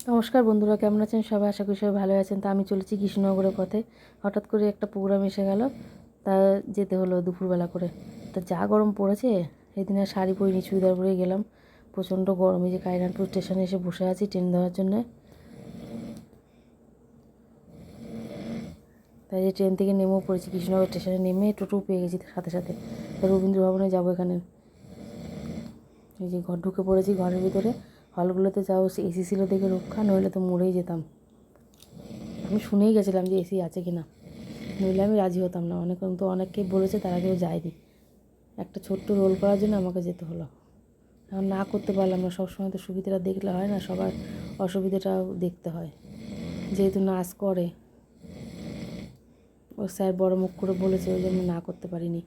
নমস্কার বন্ধুরা, কেমন আছেন সবাই? আশা করি সবাই ভালো আছেন। তা আমি চলেছি কৃষ্ণনগরের পথে। হঠাৎ করে একটা প্রোগ্রাম এসে গেল, তা যেতে হলো দুপুরবেলা করে। তা যা গরম পড়েছে, সেদিন আর শাড়ি পরিনি, চুড়িদার পরে গেলাম। প্রচণ্ড গরম। এই যে কাইরানপুর স্টেশনে এসে বসে আছি ট্রেন ধরার জন্যে। তাই যে ট্রেন থেকে নেমেও পড়েছি, কৃষ্ণনগর স্টেশনে নেমে টোটো পেয়ে গেছি সাথে সাথে। রবীন্দ্র ভবনে যাবো এখানে। এই যে ঘর ঢুকে পড়েছি, ঘরের ভিতরে। হলগুলোতে যাও এসি ছিল দেখে রক্ষা, নইলে তো মরেই যেতাম। আমি শুনেই গেছিলাম যে এসি আছে কিনা, নইলে আমি রাজি হতাম না। অনেককেই বলেছে, তারা কেউ যায়নি। একটা ছোট্ট রোল করার জন্য আমাকে যেতে হলো। এখন না করতে পারলাম না। সবসময় তো সুবিধাটা দেখলে হয় না, সবার অসুবিধাটাও দেখতে হয়। যেহেতু নাচ করে, ও স্যার বড় মুখ করে বলেছে, ওই জন্য না করতে পারিনি।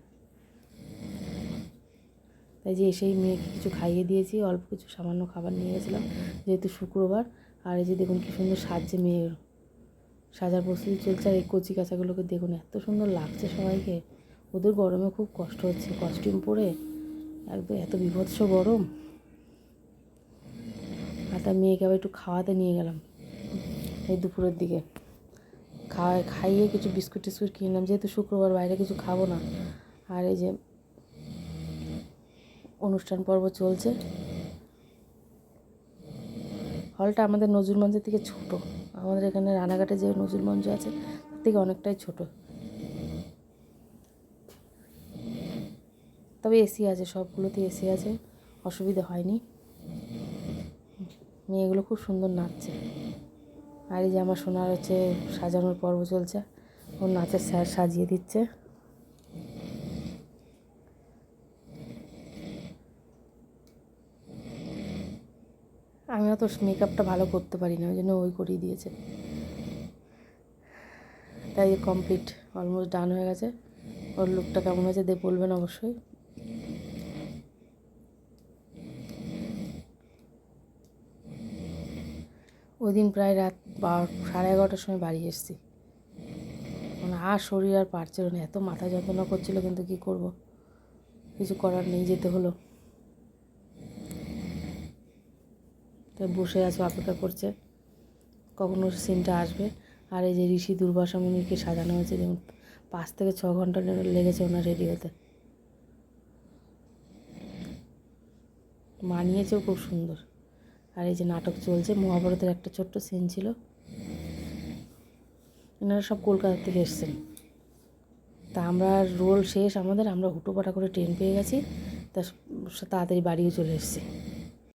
তাই যে এসেই মেয়েকে কিছু খাইয়ে দিয়েছি, অল্প কিছু সামান্য খাবার নিয়ে গেছিলাম যেহেতু শুক্রবার। আর এই যে দেখুন কী সুন্দর সাজছে মেয়ের, সাজার প্রস্তুতি চলছে। আর এই কচি কাচাগুলোকে দেখুন, এত সুন্দর লাগছে সবাইকে। ওদের গরমে খুব কষ্ট হচ্ছে কস্টিউম পরে, একদম এত বীভৎস গরম। আর তার মেয়েকে আবার একটু খাওয়াতে নিয়ে গেলাম এই দুপুরের দিকে। খাইয়ে কিছু বিস্কুট টিস্কুট কিনলাম, যেহেতু শুক্রবার বাইরে কিছু খাবো না। আর এই যে অনুষ্ঠান পর্ব চলছে। হলটা আমাদের নজরুল মঞ্চের থেকে ছোট। আমাদের এখানে রানাঘাটে যে নজরুল মঞ্চ আছে তার থেকে অনেকটাই ছোট, তবে এসি আছে, সবগুলোতে এসি আছে, অসুবিধা হয়নি। মেয়েগুলো খুব সুন্দর নাচছে। আর এই যে আমার সোনার হচ্ছে সাজানোর পর্ব চলছে, ওর নাচের স্যার সাজিয়ে দিচ্ছে। আমিও তো মেকআপটা ভালো করতে পারি না, ওই জন্য ওই করিয়ে দিয়েছে। তাই কমপ্লিট, অলমোস্ট ডান হয়ে গেছে। ওর লুকটা কেমন হয়েছে বলবেন অবশ্যই। ওই দিন প্রায় রাত 11:30টার সময় বাড়ি এসেছি। মানে আর শরীর আর পারছিল না, এত মাথা যন্ত্রণা করছিল, কিন্তু কী করব, কিছু করার নেই, যেতে হলো। তাই বসে আছে, অপেক্ষা করছে কখন ওর সিনটা আসবে। আর এই যে ঋষি দুর্বাসা মুনিকে সাজানো হয়েছে দেখুন, 5 থেকে 6 ঘন্টা লেগেছে ওনার রেডি হতে। মানিয়েছেও খুব সুন্দর। আর এই যে নাটক চলছে, মহাভারতের একটা ছোট্ট সিন ছিল। এনারা সব কলকাতা থেকে এসেছেন। তা আমরা রোল শেষ আমাদের, আমরা হুটোপাটা করে ট্রেন পেয়ে গেছি, তা তাড়াতাড়ি বাড়িও চলে এসেছি।